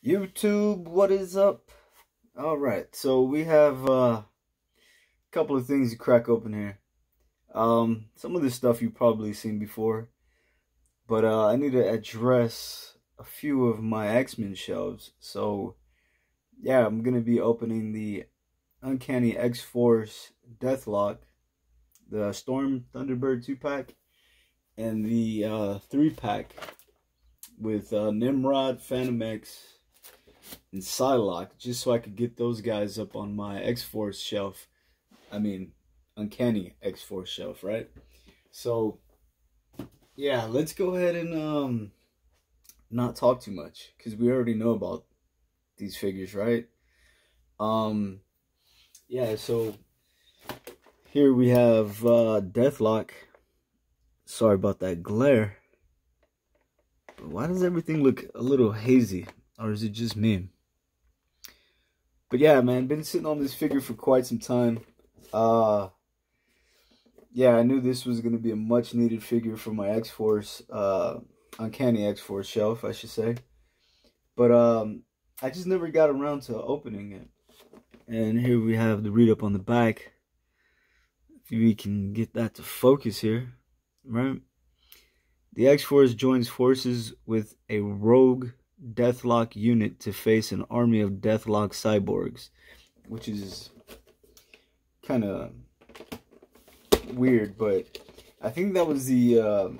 YouTube, what is up? Alright, so we have a couple of things to crack open here. Some of this stuff you've probably seen before, but I need to address a few of my X-Men shelves. So yeah, I'm gonna be opening the Uncanny X-Force Deathlok, the Storm Thunderbird 2-pack, and the 3-pack with Nimrod, Fantomex, and Psylocke, just so I could get those guys up on my X-Force shelf. I mean, Uncanny X-Force shelf, right? So, yeah, let's go ahead and not talk too much, because we already know about these figures, right? Yeah, so here we have Deathlok. Sorry about that glare. But why does everything look a little hazy? Or is it just me? But yeah, man, been sitting on this figure for quite some time. Yeah, I knew this was going to be a much needed figure for my X-Force, Uncanny X-Force shelf, I should say. But I just never got around to opening it. And here we have the read up on the back. If we can get that to focus here, right? The X-Force joins forces with a rogue Deathlok unit to face an army of Deathlok cyborgs, which is kind of weird, but I think that was the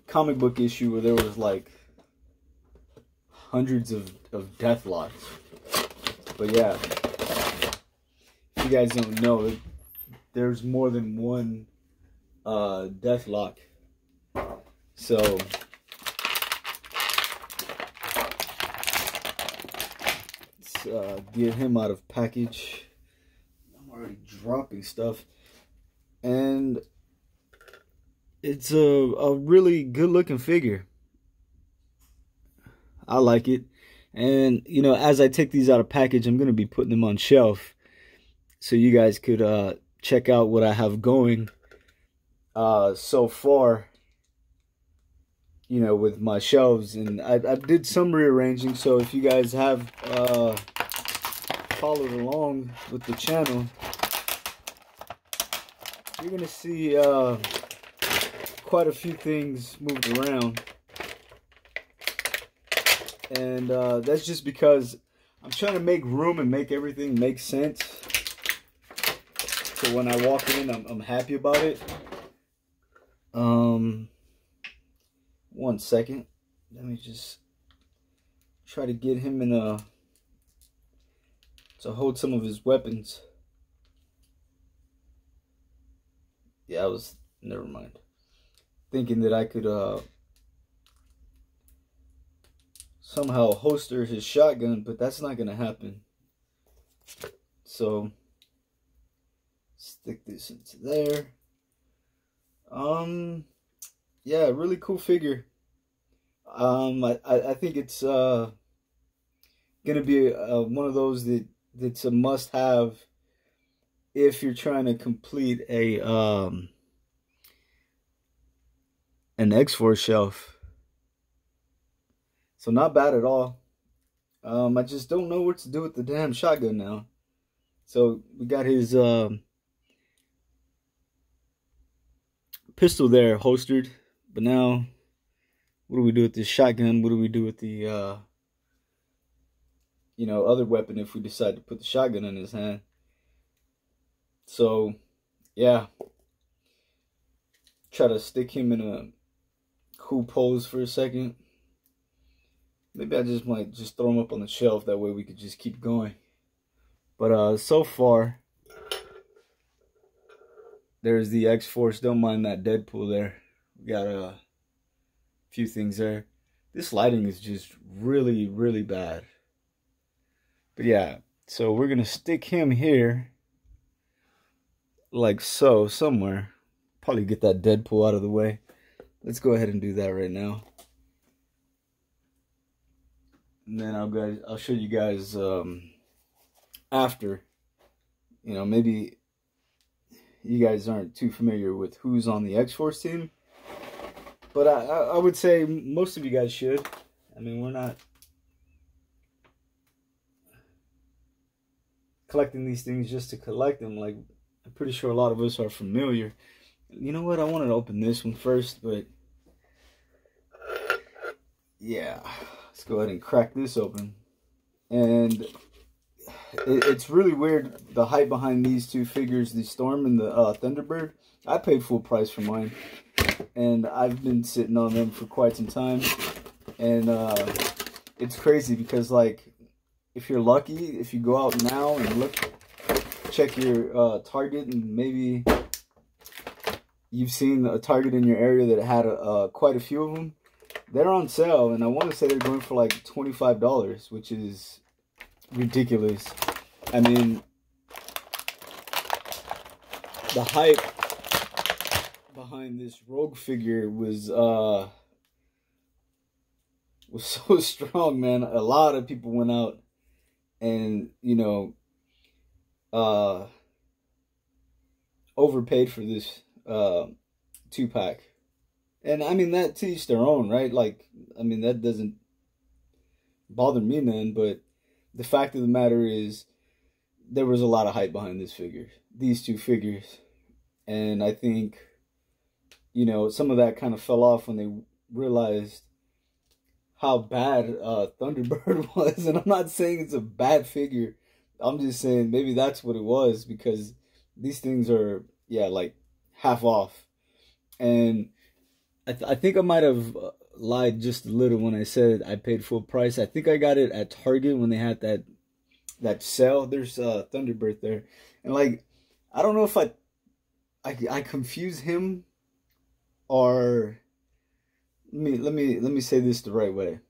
comic book issue where there was like hundreds of Deathloks. But yeah, if you guys don't know, there's more than one Deathlok. So let's get him out of package. I'm already dropping stuff. And it's a really good looking figure. I like it. And you know, as I take these out of package, I'm gonna be putting them on shelf so you guys could check out what I have going so far, you know, with my shelves. And I did some rearranging, so if you guys have followed along with the channel, you're gonna see quite a few things moved around. And that's just because I'm trying to make room and make everything make sense, so when I walk in, I'm happy about it. One second, let me just try to get him in to hold some of his weapons. Yeah, never mind. Thinking that I could somehow holster his shotgun, but that's not gonna happen. So stick this into there. Yeah, really cool figure. I think it's gonna be one of those that's a must-have if you're trying to complete an X-Force shelf. So not bad at all. I just don't know what to do with the damn shotgun now. So we got his pistol there holstered, but now what do we do with this shotgun? What do we do with the you know, other weapon if we decide to put the shotgun in his hand? So yeah, try to stick him in a cool pose for a second. Maybe I just might just throw him up on the shelf, that way we could just keep going. But so far, there's the X-Force. Don't mind that Deadpool there. We got a few things there. This lighting is just really, really bad. But yeah, so we're gonna stick him here, like so, somewhere. Probably get that Deadpool out of the way. Let's go ahead and do that right now. And then I'll show you guys after. You know, maybe you guys aren't too familiar with who's on the X-Force team, but I would say most of you guys should. I mean, we're not collecting these things just to collect them. Like, I'm pretty sure a lot of us are familiar. You know what? I wanted to open this one first, but yeah, let's go ahead and crack this open. And it's really weird, the hype behind these two figures, the Storm and the Thunderbird. I paid full price for mine, and I've been sitting on them for quite some time. And it's crazy because, like, if you're lucky, if you go out now and look, check your Target, and maybe you've seen a Target in your area that had quite a few of them, they're on sale, and I want to say they're going for like $25, which is ridiculous. I mean, the hype behind this Rogue figure was so strong, man. A lot of people went out and, you know, overpaid for this 2-pack. And I mean, that to each their own, right? Like, I mean, that doesn't bother me none, but the fact of the matter is there was a lot of hype behind this figure, these two figures. And I think, you know, some of that kind of fell off when they realized how bad Thunderbird was. And I'm not saying it's a bad figure. I'm just saying maybe that's what it was, because these things are, yeah, like half off. And I think I might have lied just a little when I said I paid full price. I think I got it at Target when they had that sale. There's Thunderbird there. And, like, I don't know if I confuse him, or let me say this the right way.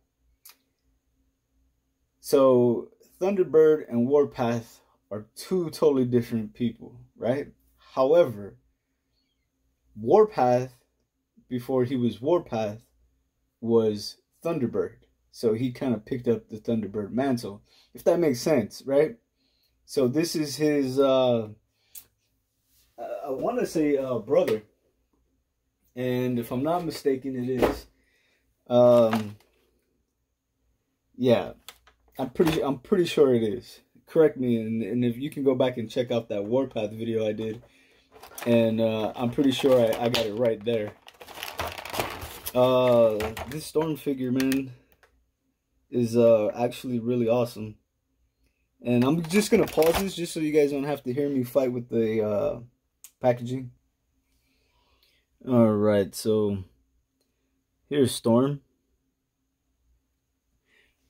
So Thunderbird and Warpath are two totally different people, right? However, Warpath, before he was Warpath, was Thunderbird. So he kind of picked up the Thunderbird mantle, if that makes sense, right? So this is his, I want to say brother. And if I'm not mistaken, it is. Yeah, I'm pretty sure it is. Correct me, and if you can go back and check out that Warpath video I did, and I'm pretty sure I got it right there. This Storm figure, man, is actually really awesome. And I'm just gonna pause this just so you guys don't have to hear me fight with the packaging. Alright, so here's Storm.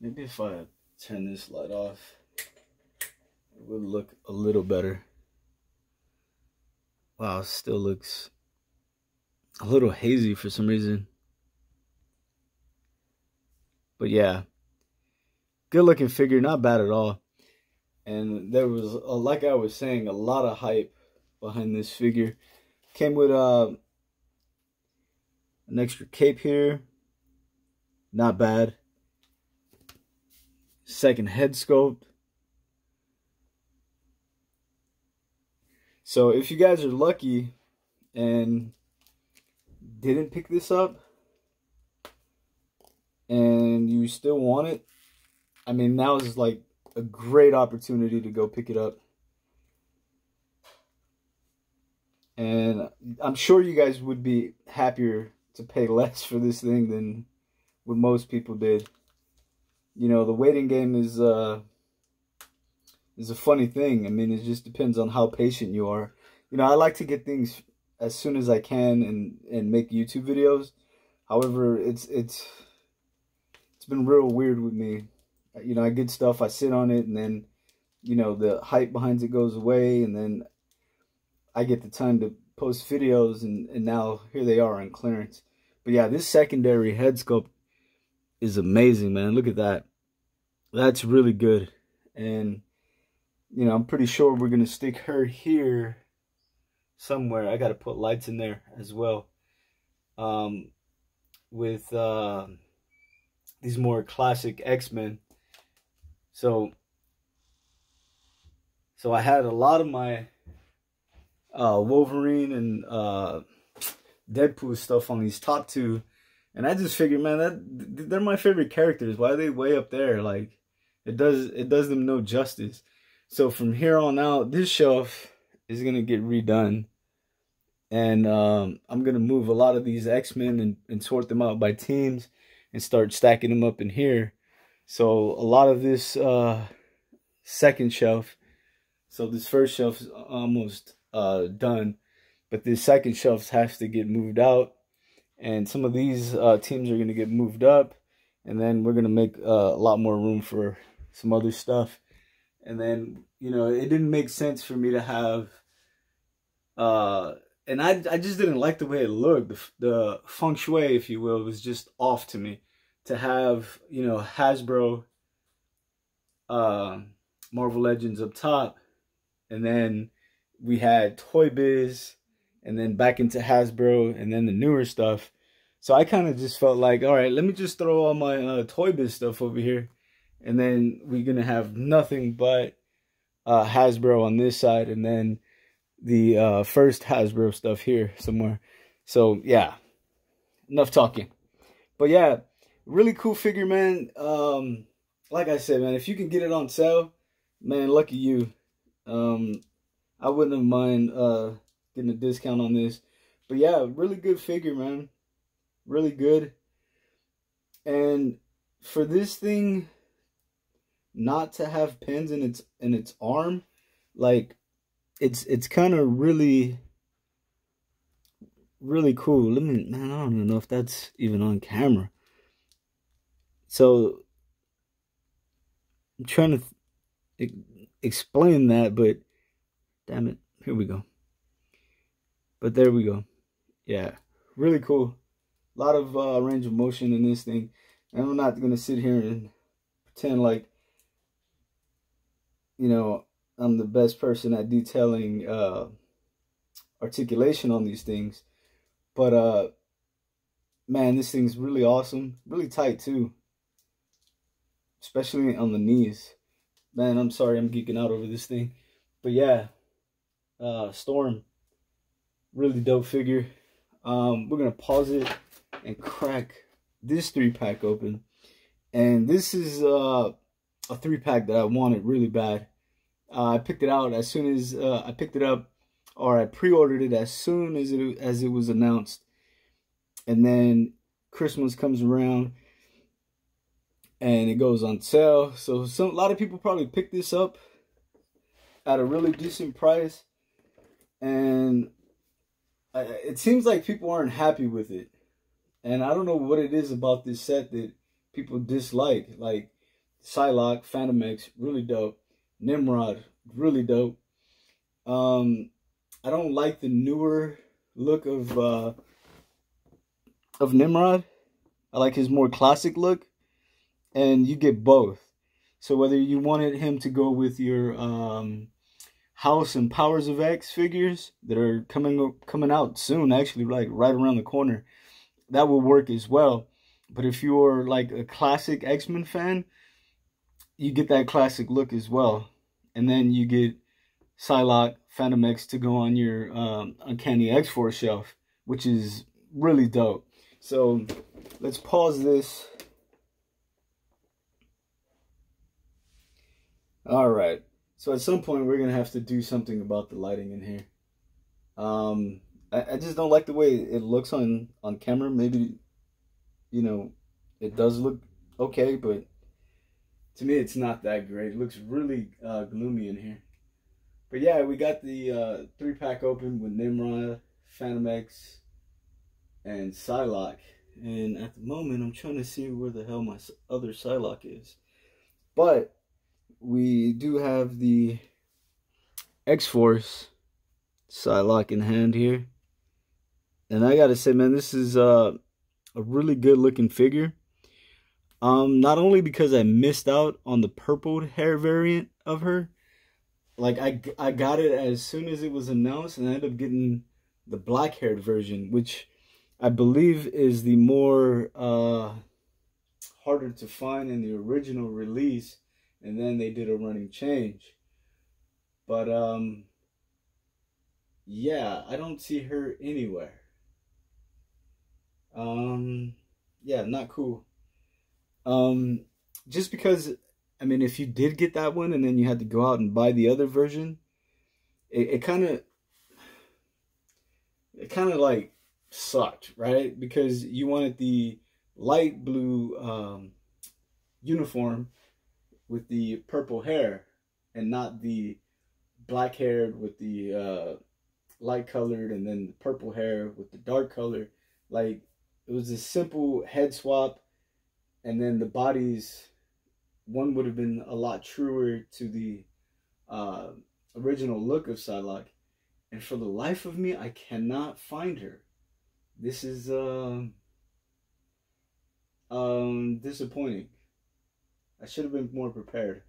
Maybe if I turn this light off, it would look a little better. Wow, it still looks a little hazy for some reason. But yeah, good looking figure, not bad at all. And there was, like I was saying, a lot of hype behind this figure. Came with an extra cape here, not bad. Second head sculpt. So if you guys are lucky and didn't pick this up and you still want it, I mean, now is like a great opportunity to go pick it up. And I'm sure you guys would be happier to pay less for this thing than what most people did. You know, the waiting game is a funny thing. I mean, it just depends on how patient you are. You know, I like to get things as soon as I can and make YouTube videos. However, it's been real weird with me. You know, I get stuff, I sit on it, and then, you know, the hype behind it goes away, and then I get the time to post videos, and now here they are on clearance. But yeah, this secondary head sculpt is amazing, man. Look at that. That's really good. And, you know, I'm pretty sure we're going to stick her here somewhere. I got to put lights in there as well. With these more classic X-Men. So I had a lot of my Wolverine and Deadpool stuff on these top two. And I just figured, man, they're my favorite characters. Why are they way up there? Like, it does them no justice. So from here on out, this shelf is gonna get redone, and I'm gonna move a lot of these X-Men and sort them out by teams and start stacking them up in here. So a lot of this second shelf, so this first shelf is almost done, but this second shelf has to get moved out, and some of these teams are gonna get moved up, and then we're gonna make a lot more room for some other stuff. And then, you know, it didn't make sense for me to have and I just didn't like the way it looked. The feng shui, if you will, was just off to me. To have, you know, Hasbro Marvel Legends up top, and then we had Toy Biz, and then back into Hasbro, and then the newer stuff. So I kind of just felt like, all right, let me just throw all my Toy Biz stuff over here, and then we're gonna have nothing but Hasbro on this side, and then the first Hasbro stuff here somewhere. So yeah, enough talking. But yeah, really cool figure, man. Like I said, man, if you can get it on sale, man, lucky you. I wouldn't have mind getting a discount on this. But yeah, really good figure, man. Really good. And for this thing not to have pins in its arm, like, it's kind of really cool. Man, I don't even know if that's even on camera. So I'm trying to explain that, but damn it, here we go. But there we go. Yeah, really cool. A lot of range of motion in this thing. And I'm not gonna sit here and pretend like, you know, I'm the best person at detailing articulation on these things. But man, this thing's really awesome. Really tight too. Especially on the knees. Man, I'm sorry I'm geeking out over this thing. But yeah, Storm, really dope figure. We're gonna pause it and crack this 3-pack open. And this is a 3-pack that I wanted really bad. I picked it out as soon as I picked it up, or I pre-ordered it as soon as it was announced. And then Christmas comes around and it goes on sale. So a lot of people probably picked this up at a really decent price, and it seems like people aren't happy with it. And I don't know what it is about this set that people dislike. Like Psylocke, Fantomex, really dope. Nimrod, really dope. I don't like the newer look of Nimrod. I like his more classic look, and you get both. So whether you wanted him to go with your House and Powers of X figures that are coming out soon, actually, like right around the corner, that will work as well. But if you're like a classic X-Men fan, you get that classic look as well. And then you get Psylocke, Fantomex to go on your Uncanny X-Force shelf, which is really dope. So let's pause this. All right. So at some point we're gonna have to do something about the lighting in here. I just don't like the way it looks on camera. Maybe, you know, it does look okay, but to me it's not that great. It looks really gloomy in here. But yeah, we got the 3-pack open with Nimrod, Fantomex, and Psylocke. And at the moment, I'm trying to see where the hell my other Psylocke is. But we do have the X-Force Psylocke in hand here. And I gotta say, man, this is a really good looking figure. Not only because I missed out on the purpled hair variant of her. Like, I got it as soon as it was announced, and I ended up getting the black-haired version, which I believe is the more harder to find in the original release, and then they did a running change. But yeah, I don't see her anywhere. Yeah, not cool. Just because I mean, if you did get that one and then you had to go out and buy the other version, it kind of like sucked, right? Because you wanted the light blue uniform with the purple hair, and not the black haired with the light colored, and then the purple hair with the dark color. Like, it was a simple head swap, and then the bodies, one would have been a lot truer to the original look of Psylocke. And for the life of me, I cannot find her. This is disappointing. I should have been more prepared.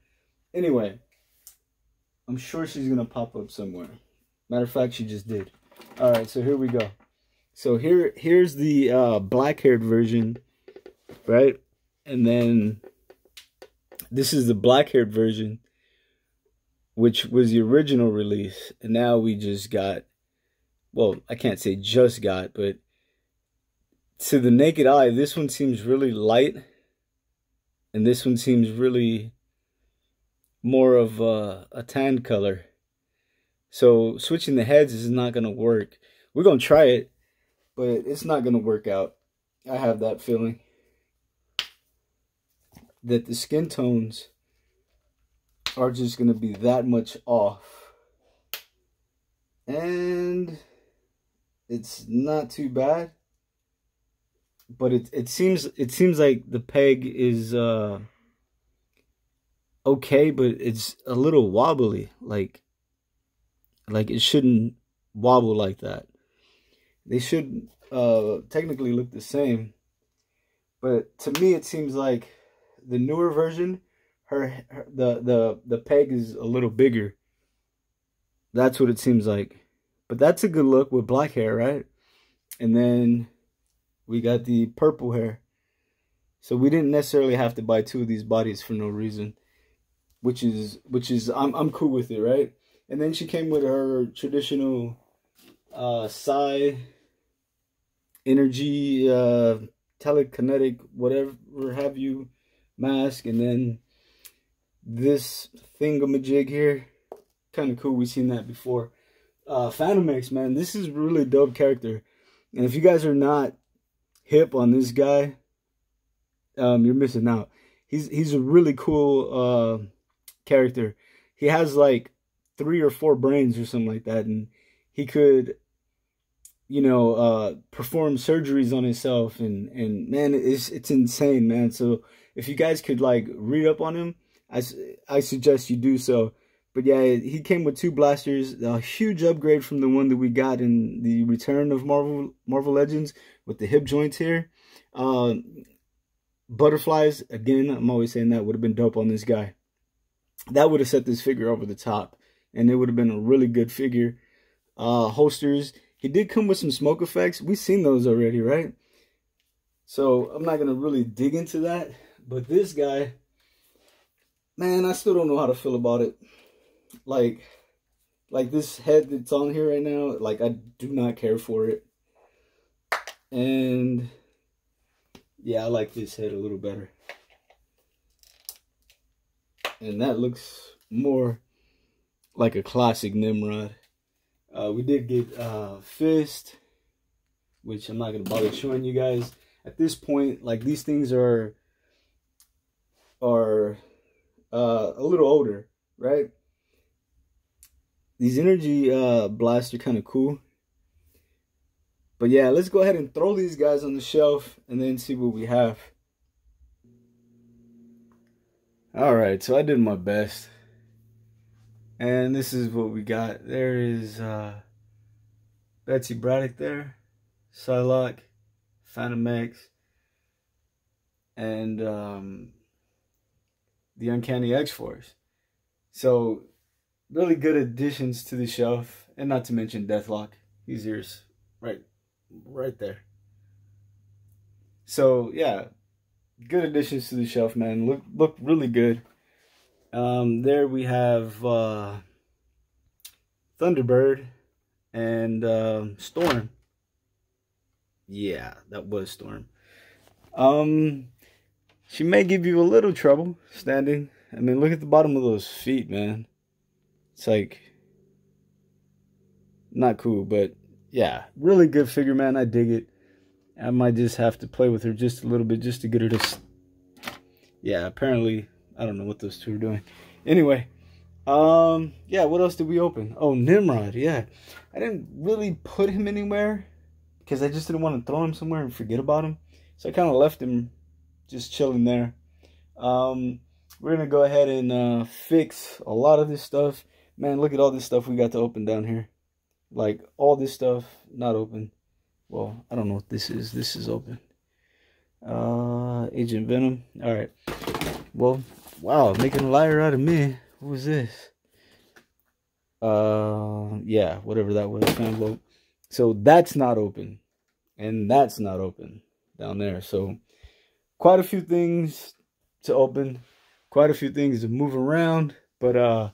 Anyway, I'm sure she's gonna pop up somewhere. Matter of fact, she just did. All right, so here we go. So here's the black-haired version, right? And then this is the black-haired version, which was the original release. And now we just got, well, I can't say just got, but to the naked eye, this one seems really light, and this one seems really more of a tan color. So switching the heads is not going to work. We're going to try it, but it's not going to work out. I have that feeling that the skin tones are just going to be that much off. And it's not too bad, but it seems like the peg is okay, but it's a little wobbly. Like it shouldn't wobble like that. They should technically look the same, but to me it seems like the newer version, the peg is a little bigger. That's what it seems like. But that's a good look with black hair, right? And then we got the purple hair. So we didn't necessarily have to buy two of these bodies for no reason, which is I'm cool with it, right? And then she came with her traditional Psy energy telekinetic whatever have you mask, and then this thingamajig here, kind of cool. We've seen that before. Fantomex, man, this is a really dope character, and if you guys are not hip on this guy, you're missing out. He's a really cool character. He has like 3 or 4 brains or something like that, and he could, you know, perform surgeries on himself, and man, it's insane, man. So if you guys could like read up on him, I suggest you do so. But yeah, he came with 2 blasters, a huge upgrade from the one that we got in the Return of Marvel Legends with the hip joints here. Butterflies, again, I'm always saying that would have been dope on this guy. That would have set this figure over the top, and it would have been a really good figure. Holsters, he did come with some smoke effects. We've seen those already, right? So I'm not gonna really dig into that. But this guy, man, I still don't know how to feel about it. Like this head that's on here right now, like, I do not care for it. And yeah, I like this head a little better. And that looks more like a classic Nimrod. We did get Fist, which I'm not going to bother showing you guys. At this point, like, these things are a little older, right? These energy blasts are kind of cool. But yeah, let's go ahead and throw these guys on the shelf and then see what we have. Alright, so I did my best. And this is what we got. There is Betsy Braddock there, Psylocke, Fantomex, and the Uncanny X-Force. So really good additions to the shelf, and not to mention Deathlok. He's yours, right there. So yeah, good additions to the shelf, man. Look really good. There we have Thunderbird and Storm. Yeah, that was Storm. She may give you a little trouble standing I mean, look at the bottom of those feet, man. It's like not cool, but yeah, really good figure, man. I dig it. I might just have to play with her just a little bit just to get her to... Yeah, apparently, I don't know what those two are doing. Anyway, yeah, what else did we open? Oh, Nimrod, yeah. I didn't really put him anywhere because I just didn't want to throw him somewhere and forget about him. So I kind of left him just chilling there. We're going to go ahead and fix a lot of this stuff. Man, look at all this stuff we got to open down here. Like, all this stuff, not open. Well, I don't know what this is. This is open. Agent Venom. All right. Well, wow, making a liar out of me. What was this? Yeah, whatever that was. Envelope. So that's not open. And that's not open down there. So quite a few things to open. Quite a few things to move around. But,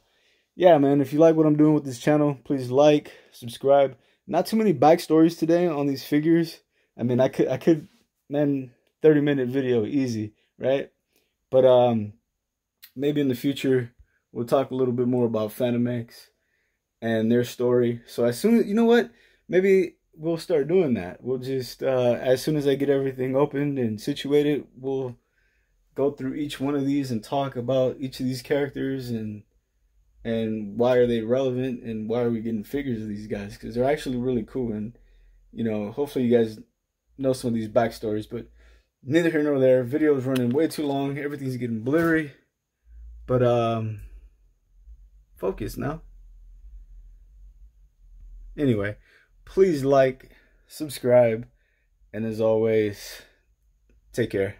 yeah, man, if you like what I'm doing with this channel, please like, subscribe. Not too many backstories today on these figures. I mean, I could, man, 30-minute video, easy, right? But maybe in the future, we'll talk a little bit more about Fantomex and their story. So as soon as, you know what, maybe we'll start doing that. We'll just, as soon as I get everything opened and situated, we'll go through each one of these and talk about each of these characters and why are they relevant and why are we getting figures of these guys, because they're actually really cool. And you know, hopefully you guys know some of these backstories, but neither here nor there. Video is running way too long, everything's getting blurry, but focus now. Anyway, please like, subscribe, and as always, take care.